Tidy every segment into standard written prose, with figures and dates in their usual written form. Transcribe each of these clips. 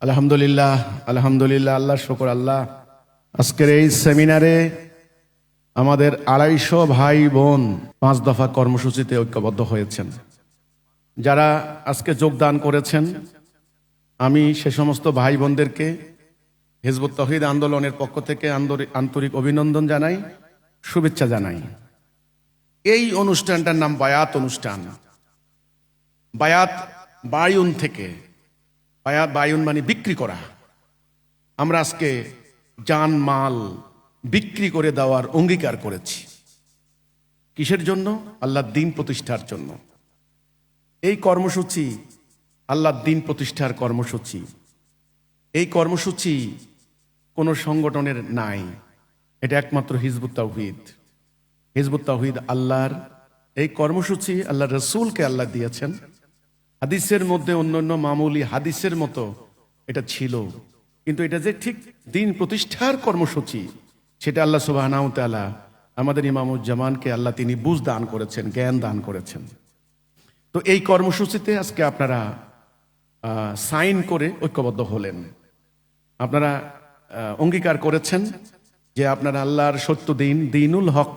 আলহামদুলিল্লাহ, আলহামদুলিল্লাহ, আল্লাহ শুকর। আল্লাহ আজকের এই সেমিনারে আমাদের ২৫০ ভাই বোন ৫ দফা কর্মসূচিতে ঐক্যবদ্ধ হয়েছেন। যারা আজকে যোগদান করেছেন, আমি সে সমস্ত ভাই বোনদেরকে হিজবুত তাওহীদ আন্দোলনের পক্ষ থেকে আন্তরিক অভিনন্দন জানাই, শুভেচ্ছা জানাই। এই অনুষ্ঠানটার নাম বায়াত অনুষ্ঠান। বায়াত বায়ুন থেকে, বায়াত বায়ুন মানে বিক্রি করা। আমরা আজকে জান মাল বিক্রি করে দেওয়ার অঙ্গীকার করেছি। কিসের জন্য? আল্লাহর দ্বীন প্রতিষ্ঠার জন্য। এই কর্মসূচি আল্লাহর দ্বীন প্রতিষ্ঠার কর্মসূচি। এই কর্মসূচি কোনো সংগঠনের নাই, এটা একমাত্র হিজবুত তাওহীদ। হিজবুত তাওহীদ আল্লাহর এই কর্মসূচি আল্লাহর রাসূলকে আল্লাহ দিয়েছেন। হাদিসের মধ্যে অন্যান্য মামুলি হাদিসের মতো এটা ছিল, কিন্তু এটা যে ঠিক দ্বীন প্রতিষ্ঠার কর্মসূচি, সেটা আল্লাহ সুবহানাহু ওয়া তাআলা আমাদের ইমামুজ্জামানকে আল্লাহ তিনি বুঝ দান করেছেন, জ্ঞান দান করেছেন। তো এই কর্মসূচিতে আজকে আপনারা সাইন করে ঐক্যবদ্ধ হলেন। আপনারা অঙ্গীকার করেছেন যে আপনারা আল্লাহর সত্য দ্বীন, দ্বীনুল হক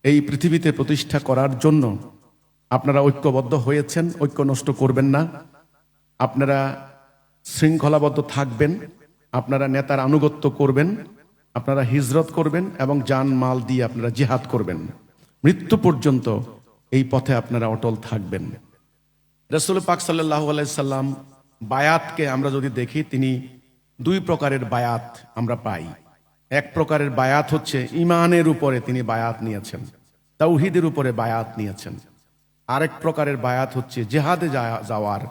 এই পৃথিবীতে প্রতিষ্ঠা করার জন্য আপনারা ঐক্যবদ্ধ হয়েছেন। ঐক্য নষ্ট করবেন না, আপনারা শৃঙ্খলাবদ্ধ থাকবেন, আপনারা নেতার আনুগত্য করবেন, আপনারা হিজরত করবেন এবং জান মাল দিয়ে আপনারা জিহাদ করবেন। মৃত্যু পর্যন্ত এই পথে আপনারা অটল থাকবেন। রাসূল পাক সাল্লাল্লাহু আলাইহি সাল্লাম বায়াতকে আমরা যদি দেখি, তিনি দুই প্রকারের বায়াত আমরা পাই। এক প্রকারের বায়াত হচ্ছে ঈমানের উপরে তিনি বায়াত নিয়েছেন, তাওহীদের উপরে বায়াত নিয়েছেন। আরেক প্রকারের বায়াত হচ্ছে জিহাদে যাওয়ার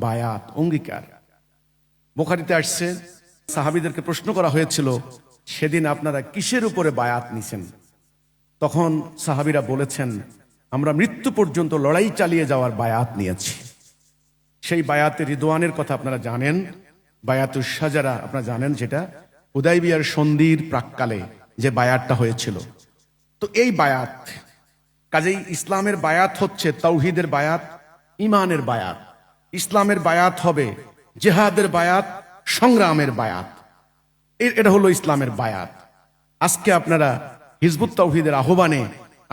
বায়াত, অঙ্গীকার। বুখারীতে আসছে, সাহাবীদেরকে প্রশ্ন করা হয়েছিল, সেদিন আপনারা কিসের উপরে বায়াত নিছেন? তখন সাহাবীরা বলেছেন, আমরা মৃত্যু পর্যন্ত লড়াই চালিয়ে যাওয়ার বায়াত নিয়েছি। সেই বায়াতে রিদওয়ানের কথা আপনারা জানেন, বায়াতুশ শাজারা আপনারা জানেন, যেটা হুদায়বিয়ার সন্ধির প্রাক্কালে যে বায়াতটা হয়েছিল। তো এই বায়াত, কাজেই ইসলামের বায়াত হচ্ছে তাওহীদের বায়াত, ঈমানের বায়াত। ইসলামের বায়াত হবে জিহাদের বায়াত, সংগ্রামের বায়াত। এটা হলো ইসলামের বায়াত। আজকে আপনারা হিজবুত তাওহীদের আহ্বানে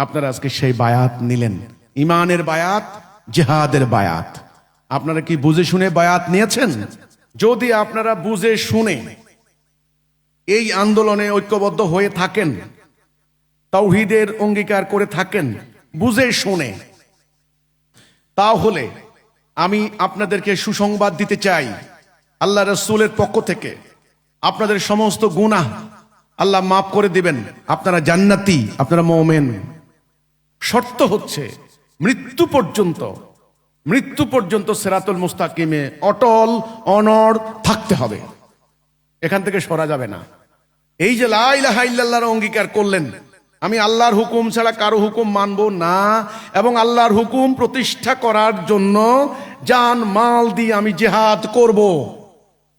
আপনারা আজকে সেই বায়াত নিলেন, ঈমানের বায়াত, জিহাদের বায়াত। আপনারা কি বুঝে শুনে বায়াত নিয়েছেন? যদি আপনারা বুঝে শুনে এই আন্দোলনে ঐক্যবদ্ধ হয়ে থাকেন, তাওহীদের অঙ্গীকার করে থাকেন বুঝে শুনে, তাহলে আমি আপনাদেরকে সুসংবাদ দিতে চাই, আল্লাহ রাসূলের পক্ষ থেকে আপনাদের সমস্ত গুনাহ আল্লাহ মাফ করে দিবেন। আপনারা জান্নাতি, আপনারা মুমিন। শর্ত হচ্ছে মৃত্যু পর্যন্ত সিরাতুল মুস্তাকিমে অটল অনড় থাকতে হবে, এখান থেকে সরা যাবে না। এই যে লা ইলাহা ইল্লাল্লাহর অঙ্গীকার করলেন, আমি আল্লাহর হুকুম ছাড়া কারো হুকুম মানব না, এবং আল্লাহর হুকুম প্রতিষ্ঠা করার জন্য জান মাল দিয়ে আমি জিহাদ করব।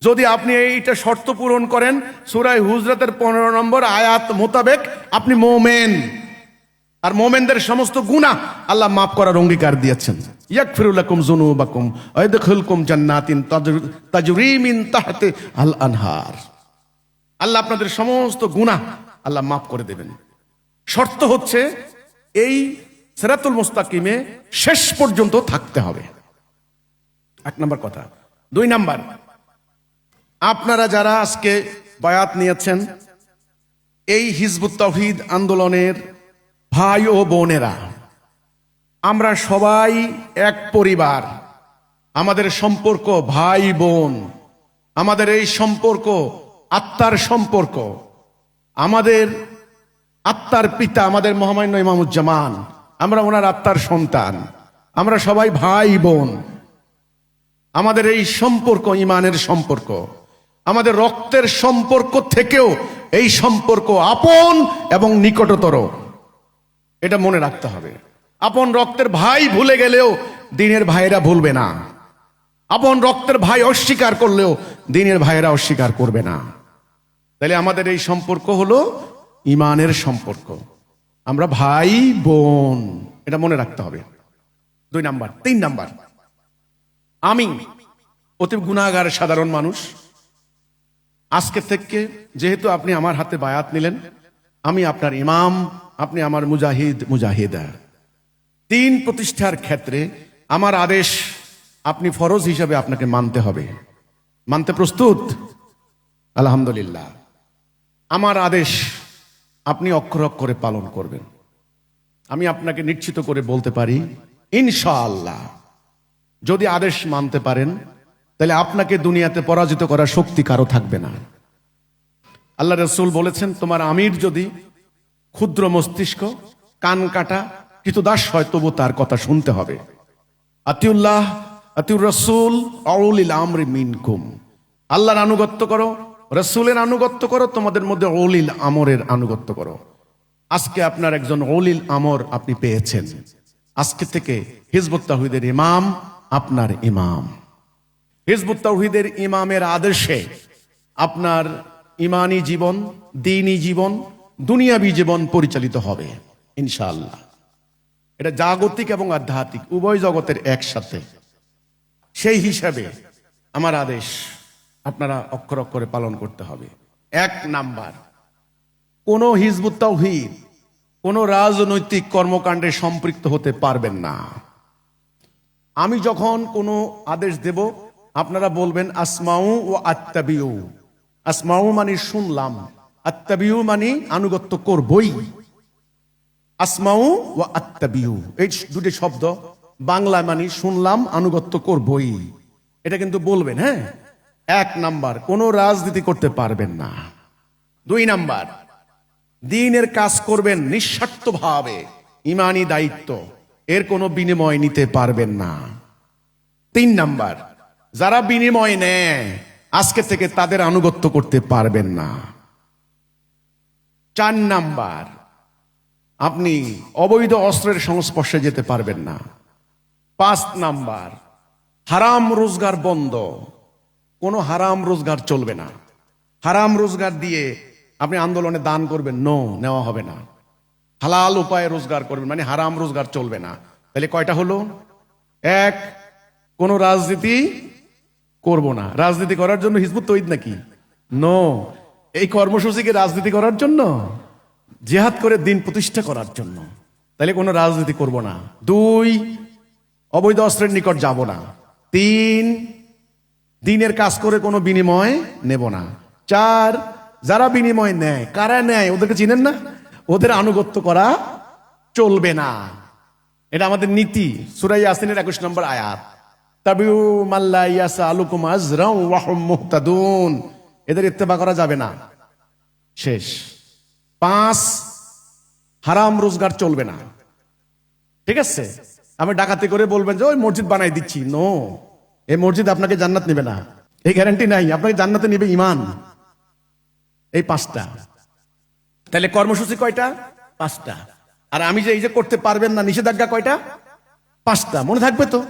যদি আপনি এইটা শর্ত পূরণ করেন, সূরা হুজরাতের 15 নম্বর আয়াত মোতাবেক আপনি মুমিন। আর মুমিনদের সমস্ত গুনাহ আল্লাহ মাফ করার অঙ্গীকার দিয়েছেন। ইয়াগফিরু লাকুম যুনুবাকুম ওয়া ইয়াদখিলকুম জান্নাতিন তাজরি মিন তাহতিহা আল আনহার। আল্লাহ আপনাদের সমস্ত গুনাহ আল্লাহ মাফ করে দেবেন। শর্ত হচ্ছে এই সিরাতুল মুস্তাকিমে শেষ পর্যন্ত থাকতে হবে, এক নম্বর কথা। দুই নাম্বার, আপনারা যারা আজকে বায়াত নিয়েছেন, এই হিজবুত তাওহীদ আন্দোলনের ভাই ও বোনেরা, আমরা সবাই এক পরিবার। আমাদের সম্পর্ক ভাই বোন, আমাদের এই সম্পর্ক আত্মার সম্পর্ক। আমাদের আত্মার পিতা আমাদের মহামান্য ইমামুজ্জামান, আমরা ওনার আত্মার সন্তান, আমরা সবাই ভাই বোন। আমাদের এই সম্পর্ক ঈমানের সম্পর্ক, আমাদের রক্তের সম্পর্ক থেকেও এই সম্পর্ক আপন এবং নিকটতর, এটা মনে রাখতে হবে। আপন রক্তের ভাই ভুলে গেলেও দ্বীনের ভাইয়েরা ভুলবে না, আপন রক্তের ভাই অস্বীকার করলেও দ্বীনের ভাইয়েরা অস্বীকার করবে না। তাহলে আমাদের এই সম্পর্ক হলো ঈমানের সম্পর্ক, আমরা ভাই বোন, এটা মনে রাখতে হবে। দুই নাম্বার। তিন নাম্বার, আমি অতি গুনাহগার সাধারণ মানুষ, আজকে থেকে যেহেতু আপনি আমার হাতে বায়াত নিলেন, আমি আপনার ইমাম, আপনি আমার মুজাহিদ মুজাহিদা। দিন প্রতিষ্ঠার ক্ষেত্রে আমার আদেশ আপনি ফরজ হিসাবে আপনাকে মানতে হবে। মানতে প্রস্তুত? আলহামদুলিল্লাহ। আমার আদেশ আপনি অক্ষর অক্ষরে পালন করবেন। আমি আপনাকে নিশ্চিত করে বলতে পারি, ইনশাআল্লাহ যদি আদেশ মানতে পারেন তাহলে আপনাকে দুনিয়াতে পরাজিত করার শক্তি কারো থাকবে না। আল্লাহ রাসূল বলেছেন, তোমার আমির যদি ক্ষুদ্র মস্তিষ্ক, কান কাটা, কৃতদাস হয়, তবু তার কথা শুনতে হবে। আতিউল্লাহ আতিউর রাসূল আউলিল আমরি মিনকুম। আল্লাহর আনুগত্য করো, রাসূলের আনুগত্য করো, তোমাদের মধ্যে উলিল আমরের আনুগত্য করো। আজকে আপনার একজন উলিল আমর আপনি পেয়েছেন। আজকে থেকে হিজবুত তাওহীদের ইমাম আপনার ইমাম। হিজবুত তাওহীদের ইমামের আদর্শে আপনার ইমানি জীবন, দ্বীনি জীবন, দুনিয়াবী জীবন পরিচালিত হবে ইনশাআল্লাহ। এটা জাগতিক এবং আধ্যাত্মিক উভয় জগতের একসাথে। সেই হিসাবে আমার আদেশ আপনারা অক্ষর অক্ষরে পালন করতে হবে। 1 নাম্বার, কোন হিজবুত তাওহীদ কোন রাজনৈতিক কর্মকাণ্ডে সম্পৃক্ত হতে পারবেন না। আমি যখন কোনো আদেশ দেব আপনারা বলবেন আসমাউ ও আত্তাবিউ। আসমাউ মানে শুনলাম, আত্তাবিউ মানে আনুগত্য করবই। আসমাউ ও আত্তাবিউ এই দুটি শব্দ বাংলা মানে শুনলাম, আনুগত্য করবই। এটা কিন্তু বলবেন। হ্যাঁ, 1 নাম্বার, কোনো রাজনীতি করতে পারবেন না। 2 নাম্বার, দ্বীনের কাজ করবেন নিঃস্বার্থভাবে, ইমানি দায়িত্ব, এর কোনো বিনিময় নিতে পারবেন না। 3 নাম্বার, যারা বিনিময় নেয় আজকে থেকে তাদের আনুগত্য করতে পারবেন না। 4 নাম্বার, আপনি অবৈধ অস্ত্রের সংস্পর্শে যেতে পারবেন না। 5 নাম্বার, হারাম রোজগার বন্ধ, কোনো হারাম রোজগার চলবে না। হারাম রোজগার দিয়ে আপনি আন্দোলনে দান করবেন, নেওয়া হবে না। হালাল উপায়ে রোজগার করবেন, মানে হারাম রোজগার চলবে না। তাহলে কয়টা হলো? 1, কোনো রাজনীতি করব না। রাজনীতি করার জন্য হিজবুত তাওহীদ নাকি? এই কর্মসূচিকে রাজনীতি করার জন্য, জিহাদ করে দিন প্রতিষ্ঠা করার জন্য। তাহলে কোনো রাজনীতি করব না। 2, অবৈধ অস্ত্রের নিকট যাব না। 3, দিনের কাজ করে কোনো বিনিময় নেব না। 4, যারা বিনিময় নেয়, কারা নেয় ওদেরকে চিনেন না, ওদের আনুগত্য করা চলবে না। এটা আমাদের নীতি। সূরা ইয়াসিনের 21 নম্বর আয়াত, তাবিউ মাল্লা ইয়াসালুকুম আজরাও ওয়া হুম মুহতাদুন। এদের ইত্তেবা করা যাবে না। শেষ। 5, হারাম রোজগার চলবে না। ঠিক আছে? আমি ডাকাতি করে বলবেন যে ওই মসজিদ বানাই দিচ্ছি, এই মসজিদ আপনাকে জান্নাত নেবে না, এই গ্যারান্টি নাই। আপনাকে জান্নাতে নেবে ইমান। এই 5টা। তাহলে কর্মসূচি কয়টা? 5টা। আর আমি যে এই যে করতে পারবেন না, নিষেধাজ্ঞা কয়টা? 5টা। মনে থাকবে তো?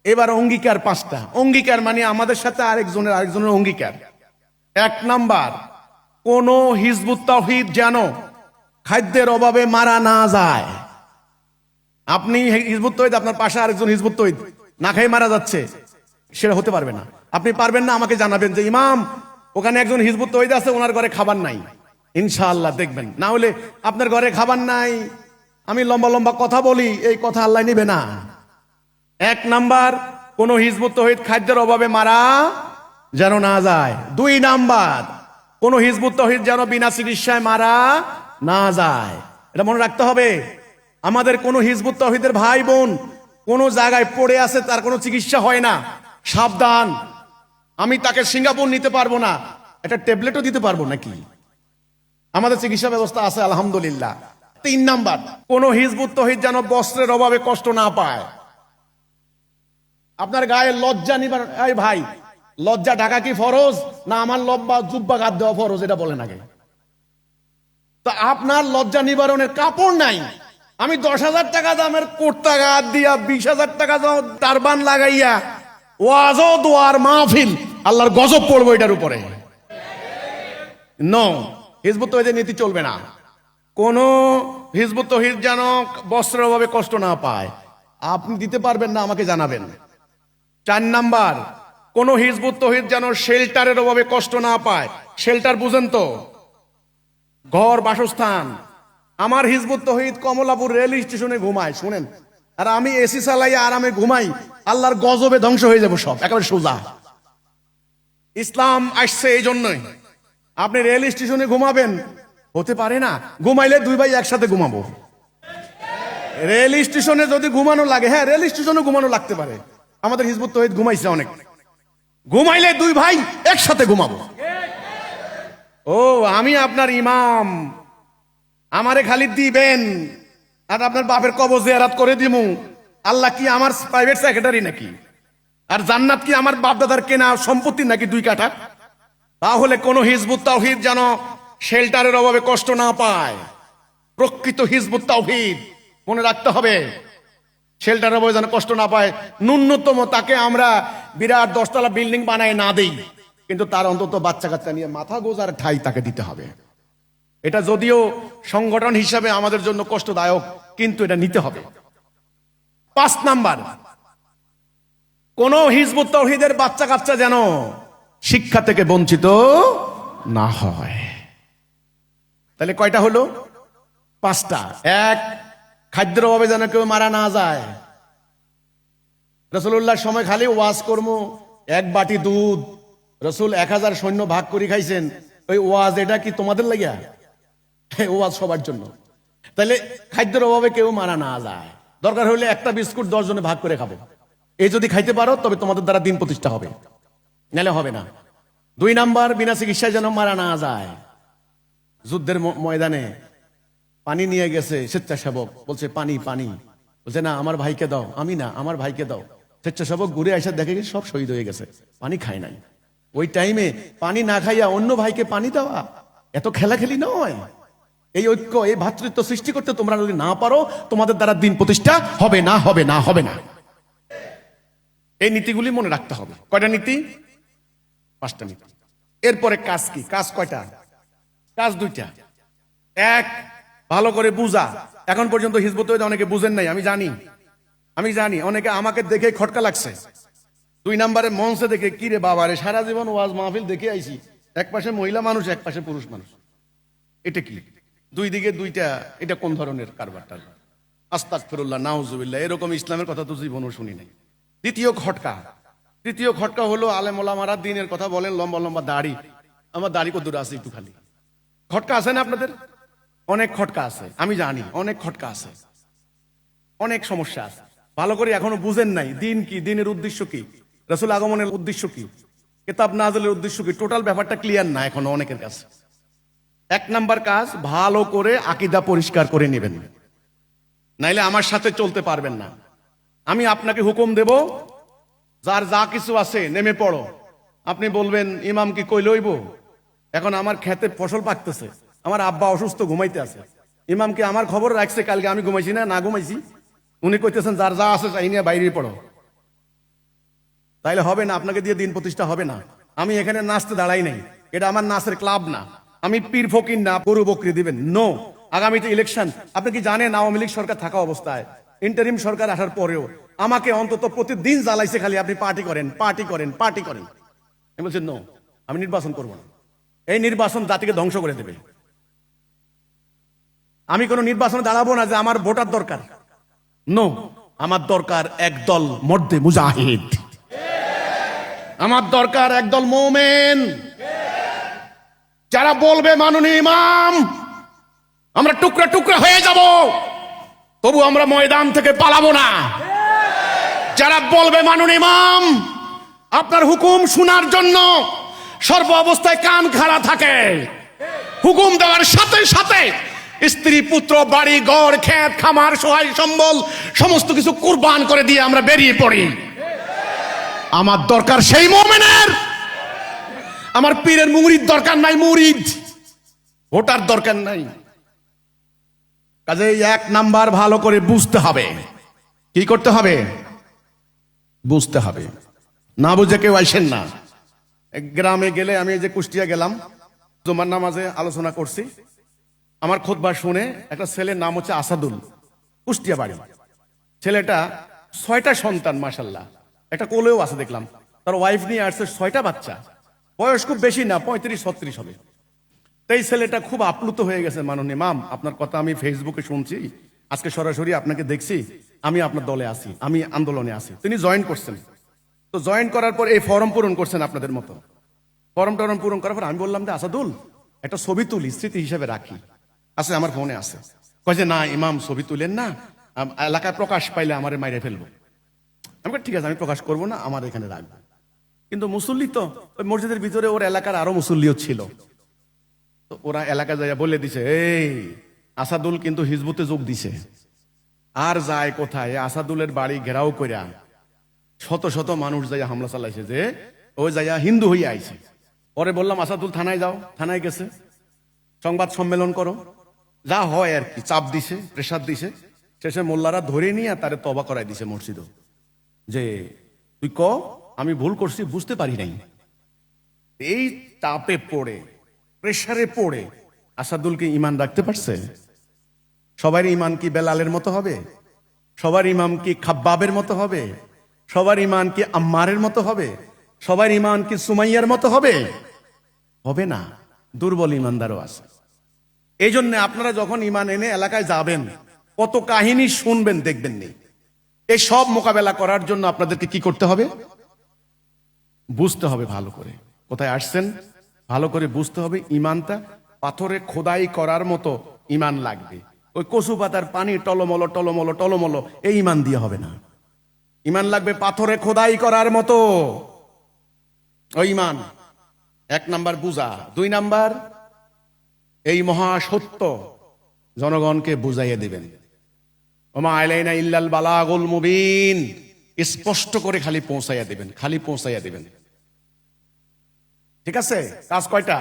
এবার অঙ্গীকার 5টা। অঙ্গীকার মানে আমাদের সাথে আরেকজনের অঙ্গীকার। 1 নাম্বার, কোন হিজবুত তাওহীদ যেন খাদ্যের অভাবে মারা না যায়। আপনি হিজবুত তাওহীদ, আপনার পাশে আরেকজন হিজবুত তাওহীদ না খেয়ে মারা যাচ্ছে, সেটা হতে পারবে না। আপনি পারবেন না, আমাকে জানাবেন যে ইমাম ওখানে একজন হিজবুত তাওহীদ আছে, ওনার ঘরে খাবার নাই। ইনশাআল্লাহ দেখবেন। না হলে আপনার ঘরে খাবার নাই, আমি লম্বা লম্বা কথা বলি, এই কথা আল্লাহ নিবে না। 1 নাম্বার, কোন হিজবুত তাওহীদ খাদ্যের অভাবে মারা যেন না যায়। 2 নাম্বার, কোন হিজবুত তাওহীদ যেন বিনা চিকিৎসায় মারা না যায়। এটা মনে রাখতে হবে। আমাদের কোন হিজবুত তাওহীদের ভাই বোন কোন জায়গায় পড়ে আছে, তার কোনো চিকিৎসা হয় না, সাবধান। আমি তাকে সিঙ্গাপুর নিতে পারবো না, এটা ট্যাবলেটও দিতে পারবো নাকি? আমাদের চিকিৎসা ব্যবস্থা আছে আলহামদুলিল্লাহ। 3 নাম্বার, কোন হিজবুত তাওহীদ যেন বস্ত্রের অভাবে কষ্ট না পায়। আপনার গায়ে লজ্জা নিবারণ, এই ভাই লজ্জা ঢাকা কি ফরজ, না আমার লম্বা জুব্বা গাদ দেওয়া ফরজ? এটা বলেন আগে। তো আপনার লজ্জা নিবারণের কাপড় নাই, আমি 10,000 টাকা দামের কুর্তা গাদ দিয়া 20,000 টাকা টারবান লাগাইয়া ওয়াজ ও দোয়ার মাহফিল, আল্লাহর গজব পড়বো এটার উপরে। হিজবুত তাওহীদের নীতি চলবে না। কোন হিজবুত তাওহীদ যেন বস্ত্রের অভাবে কষ্ট না পায়। আপনি দিতে পারবেন না, আমাকে জানাবেন। 4 নাম্বার, কোন হিজবুত তাওহীদ যেন শেল্টারের অভাবে কষ্ট না পায়। শেল্টার বুঝেন তো, ঘর বাসস্থান। আমার হিজবুত তৌহিদ কমলাপুর রেল স্টেশনে ঘুমায়, শুনেন, আর আমি এসি চালাই আরামে ঘুমাই, আল্লাহর গজবে ধ্বংস হয়ে যাবো সব, একেবারে সোজা। ইসলাম আসছে এই জন্যই। আপনি রেল স্টেশনে ঘুমাবেন, হতে পারে না, ঘুমাইলে দুই ভাই একসাথে ঘুমাবো। রেল স্টেশনে যদি ঘুমানো লাগে, হ্যাঁ রেল স্টেশনে ঘুমানো লাগতে পারে, আমাদের হিজবুত তৌহিদ ঘুমাইছে অনেক, ঘুমাইলে দুই ভাই একসাথে ঘুমাবো। ও আমি আপনার ইমাম, আমারে খালি দিবেন আর আপনার বাপের কবর জিয়ারত করে দিমু। আল্লাহ কি আমার প্রাইভেট সেক্রেটারি নাকি? আর জান্নাত কি আমার বাপ দাদার কেনা সম্পত্তি নাকি 2 কাঠা? তাহলে কোন হিজবুত তাওহীদ যেন শেল্টারের অভাবে কষ্ট না পায়। প্রকৃত হিজবুত তাওহীদ মনে রাখতে হবে, শেল্টারের অভাবে যেন কষ্ট না পায়। ন্যূনতম তাকে আমরা বিরাট 10 তলা বিল্ডিং বানায় না দেই, কিন্তু তার অন্তত বাচ্চা কাচ্চা নিয়ে মাথা গোজার ঠাই তাকে দিতে হবে। এটা যদিও সংগঠন হিসাবে আমাদের জন্য কষ্টদায়ক, কিন্তু এটা নিতে হবে। 5 নাম্বার, কোন হিজবুত তাওহীদের বাচ্চা কাচ্চা যেন শিক্ষা থেকে বঞ্চিত না হয়। তাহলে কয়টা হলো? 5টা। 1, খাদ্যের অভাবে যেন কেউ মারা না যায়। রাসূলুল্লাহর সময় খালি ওয়াজ কর্ম, 1 বাটি দুধ, রাসূল 1000 সৈন্য ভাগ করে খাইছেন। ওই ওয়াজ এটা কি তোমাদের লাগিয়া? ওয়াজ সবার জন্য। তাহলে খাদ্যের অভাবে কেউ মারা না যায়, দরকার হলে একটা বিস্কুট 10 জনে ভাগ করে খাবে। এই যদি খাইতে পারো তবে তোমাদের দ্বারা দিন প্রতিষ্ঠা হবে, নাহলে হবে না। 2 নাম্বার, বিনা চিকিৎসায় যেন মারা না যায়। যুদ্ধের ময়দানে পানি নিয়ে গেছে স্বেচ্ছাসেবক, বলছে পানি পানি, বলছে না আমার ভাইকে দাও, আমি না আমার ভাইকে দাও। স্বেচ্ছাসেবক ঘুরে এসে দেখে গেছে সব শহীদ হয়ে গেছে, পানি খায় নাই। ওই টাইমে পানি না খাইয়া অন্য ভাইকে পানি দেওয়া এত খেলাখেলি নয়। এই ঐক্য, এই ভ্রাতৃত্ব সৃষ্টি করতে তোমরা যদি না পারো, তোমাদের দ্বারা দিন প্রতিষ্ঠা হবে না, হবে না, হবে না। এই নীতিগুলি মনে রাখতে হবে। কয়টা নীতি? 5টা নীতি। এরপরে কাজ কি? কাজ কয়টা? কাজ 2টা। 1, ভালো করে বুঝা। এখন পর্যন্ত হিজবুত তৌহীদ অনেকে বুঝেন নাই, আমি জানি অনেকে আমাকে দেখে খটকা লাগছে। 2 নাম্বারে মঞ্চে দেখে, কি রে বাবা রে, সারা জীবন ওয়াজ মাহফিল দেখে আইছি, এক পাশে মহিলা মানুষ এক পাশে পুরুষ মানুষ, এটা কি? 2 দিকে 2টা, এটা কোন ধরনের কারবারটা? আস্তাগফিরুল্লাহ, নাউজুবিল্লাহ, এরকম ইসলামের কথা তো জীবনও শুনি নাই। তৃতীয় খটকা হলো আলেম ওলামারা দ্বীনের কথা বলেন, লম্বা লম্বা দাড়ি, আমার দাড়ি কত দূর আছে একটু খালি। খটকা আছে না আপনাদের? অনেক খটকা আছে, আমি জানি অনেক খটকা আছে, অনেক সমস্যা আছে। ভালো করে এখনো বুঝেন নাই দিন কি, দিনের উদ্দেশ্য কি, রাসূল আগমনের উদ্দেশ্য কি, কিতাব নাযিলের উদ্দেশ্য কি, টোটাল ব্যাপারটা ক্লিয়ার না এখনো অনেকের কাছে। 1 নাম্বার কাজ, ভালো করে আকীদা পরিষ্কার করে নেবেন, নাইলে আমার সাথে চলতে পারবেন না। আমি আপনাকে হুকুম দেব, যার যা কিছু আছে নেমে পড়ো। আপনি বলবেন ইমাম কি কইলে হইব? এখন আমার ক্ষেতে ফসল পাকতেছে, আমার আব্বা অসুস্থ ঘুমাইতে আছে, ইমাম কি আমার খবর রাখছে কালকে আমি ঘুমাইছি না ঘুমাইছি? উনি কইতেছেন যার যা আছে তাই নিয়ে বাইরে পড়ো, তাইলে হবে না, আপনাকে দিয়ে দিন প্রতিষ্ঠা হবে না। আমি এখানে নাচতে দাঁড়াই নাই, এটা আমার নাচের ক্লাব না, আমি পীর ফকির না গরু বকরি দিবেন, নো। আগামীতে ইলেকশন, আপনি কি জানেন আওয়ামী লীগ সরকার থাকা অবস্থায়, ইন্টারিম সরকার আসার পরেও আমাকে অন্তত প্রতিদিন জ্বালাইছে খালি আপনি পার্টি করেন, পার্টি করেন, পার্টি করেন। আমি বলছি নো, আমি নির্বাচন করব না, এই নির্বাচন জাতিকে ধ্বংস করে দেবে। আমি কোন নির্বাচনে দাঁড়াবো না যে আমার ভোটার দরকার, নো। আমার দরকার একদল মর্দে মুজাহিদ, আমার দরকার একদল মোমেন, যারা বলবে মাননীয় ইমাম আমরা টুকরা টুকরা হয়ে যাব, তবু আমরা ময়দান থেকে পালাবো না। যারা বলবে মাননীয় ইমাম আপনার হুকুম শোনার জন্য সর্ব অবস্থায় কান খাড়া থাকে, হুকুম দেওয়ার সাথে সাথে স্ত্রী পুত্র বাড়ি ঘর ক্ষেত খামার সহায় সম্বল সমস্ত কিছু কুরবান করে দিয়ে আমরা বেরিয়ে পড়ি। আমার দরকার সেই মুমিনের, আমার পীরের মুরিদ দরকার নাই, মুরিদ ভোটার দরকার নাই। কাজে 1 নাম্বার ভালো করে বুঝতে হবে। কি করতে হবে? বুঝতে হবে, না বুঝে কেউ আসেন না। গ্রামে গেলে, আমি এই যে কুষ্টিয়া গেলাম, জুমার নামাজে আলোচনা করছি, আমার খুতবা শুনে একটা ছেলের নাম হচ্ছে আসাদুল, কুষ্টিয়া বাড়ি। ছেলেটা 6টা সন্তান, মাশাআল্লাহ, একটা কোলেও আছে দেখলাম, তার ওয়াইফ নিয়ে আসছে 6টা বাচ্চা। বয়স খুব বেশি না, 35-36 হবে। এই ছেলেটা খুব আপ্লুত হয়ে গেছে, মাননীয় ইমাম আপনার কথা আমি ফেসবুকে শুনছি, আজকে সরাসরি আপনাকে দেখছি, আমি আপনার দলে আছি, আমি আন্দোলনে আছি। তিনি জয়েন করছেন, তো জয়েন করার পর এই ফর্ম পূরণ করছেন আপনাদের মতো। ফর্ম টরম পূরণ করার পর আমি বললাম যে আসাদুল একটা ছবি তুলি, স্মৃতি হিসেবে রাখি। আছে, আমার ফোনে আছে। কয় যে না ইমাম ছবি তুলেন না, এলাকায় প্রকাশ পাইলে আমারে মাইরে ফেলবো। আমি বলি, ঠিক আছে আমি প্রকাশ করবো না, আমার এখানে রাখবো। কিন্তু মুসল্লি তো ওই মসজিদের ভিতরে ওর এলাকার আরো মুসল্লিও ছিল, তো ওরা এলাকা যাইয়া বলে দিছে, এই আসাদুল কিন্তু হিজবুতে যোগ দিছে। আর যায় কোথায়, আসাদুলের বাড়ি ঘেরাও কইরা শত শত মানুষ যাইয়া হামলা চালাইছে, যে ওই যাইয়া হিন্দু হইয়া আইছে। পরে বললাম আসাদুল থানায় যাও, থানায় গেছে, সংবাদ সম্মেলন করো, যা হয় আর কি, চাপ দিছে, প্রেসার দিছে। শেষে মোল্লারা ধরে নিয়ে তারে তবা করাই দিছে মসজিদ, যে তুই ক আমি ভুল করছি, বুঝতে পারি নাই। এই চাপে পড়ে, প্রেসারে পড়ে আসাদুলকে ইমান রাখতে পারছে? সবার ইমান কি বেলালের মতো হবে? সবার ইমাম কি খাব্বাবের মতো হবে? সবার ইমান কি আম্মারের মতো হবে? সবার ইমান কি সুমাইয়ার মতো হবে? হবে না, দুর্বল ইমানদারও আছে। এই জন্য আপনারা যখন ইমান এনে এলাকায় যাবেন, কত কাহিনী শুনবেন দেখবেন নি। এই সব মোকাবেলা করার জন্য আপনাদেরকে কি করতে হবে? বুঝতে হবে ভালো করে কোথায় আসছেন, ভালো করে বুঝতে হবে। ইমানটা পাথরে খোদাই করার মতো ইমান লাগবে। ওই কচু পাতার পানি টলমলো টলমলো টলমলো এই ইমান দিয়ে হবে না। ইমান লাগবে পাথরে খোদাই করার মতো ওই ইমান। 1 নাম্বার বুঝা, 2 নাম্বার এই মহা সত্য জনগণকে বুঝাইয়ে দিবেন। ওমা আলাইনা ইল্লাল বালাগুল মুবিন, স্পষ্ট করে খালি পৌঁছাইয়া দিবেন, খালি পৌঁছাইয়া দিবেন। ঠিক আছে, কাজ কয়টা?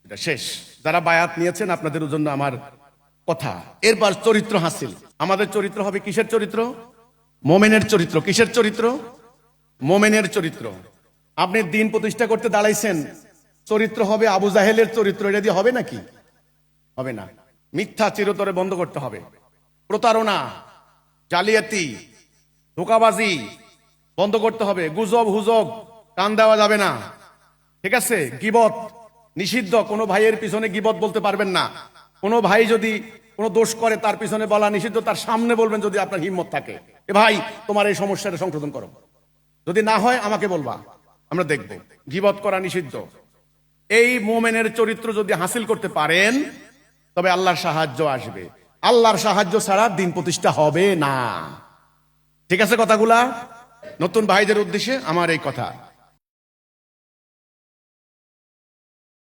এটা শেষ। যারা বায়াত নিয়েছেন আপনাদের জন্য আমার কথা। এরপর চরিত্র হাসিল। আমাদের চরিত্র হবে কিসের চরিত্র? মোমেনের চরিত্র। কিসের চরিত্র? মোমেনের চরিত্র। আপনি দিন প্রতিষ্ঠা করতে দাঁড়াইছেন, চরিত্র হবে আবু জাহেলের চরিত্র। এটা দিয়ে হবে নাকি? হবে না। মিথ্যা চিরতরে বন্ধ করতে হবে। প্রতারণা, জালিয়াতি, ধোঁকাবাজি বন্ধ করতে হবে। গুজব হুজব কান দেওয়া যাবে না। ঠিক আছে, গীবত নিষিদ্ধ। কোনো ভাইয়ের পিছনে গীবত বলতে পারবেন না। কোনো ভাই যদি কোনো দোষ করে তার পিছনে বলা নিষিদ্ধ, তার সামনে বলবেন যদি আপনার হিম্মত থাকে, এ ভাই তোমার এই সমস্যাটা সংশোধন করো। যদি না হয় আমাকে বলবা, আমরা দেখব। গীবত করা নিষিদ্ধ। এই মোমেনের চরিত্র যদি হাসিল করতে পারেন তবে আল্লাহর সাহায্য আসবে। আল্লাহর সাহায্য ছাড়া দিন প্রতিষ্ঠা হবে না। ঠিক আছে কথাগুলা? নতুন ভাইদের উদ্দেশ্যে আমার এই কথা।